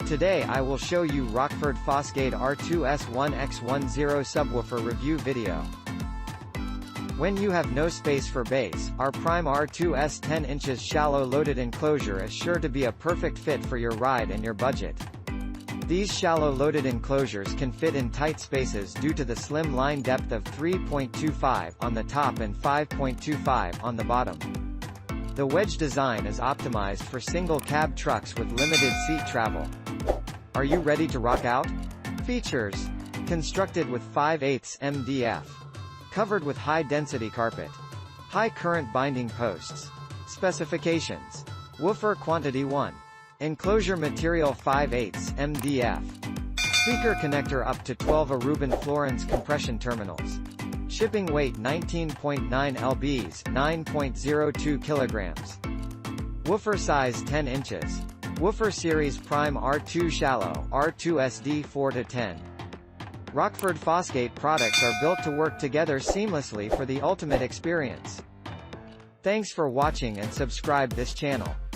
Today I will show you Rockford Fosgate R2S 1X10 subwoofer review video. When you have no space for bass, our prime R2S 10 inches shallow loaded enclosure is sure to be a perfect fit for your ride and your budget. These shallow loaded enclosures can fit in tight spaces due to the slim line depth of 3.25 on the top and 5.25 on the bottom. The wedge design is optimized for single cab trucks with limited seat travel. Are you ready to rock out? Features: constructed with 5/8 MDF. Covered with high-density carpet. High current binding posts. Specifications: woofer quantity 1. Enclosure material 5/8 MDF. Speaker connector up to 12 Aruban Florence compression terminals. Shipping weight 19.9 lbs, 9.02 kilograms. Woofer size 10 inches. Woofer series prime R2 shallow, R2SD 4-10. Rockford Fosgate products are built to work together seamlessly for the ultimate experience. Thanks for watching and subscribe this channel.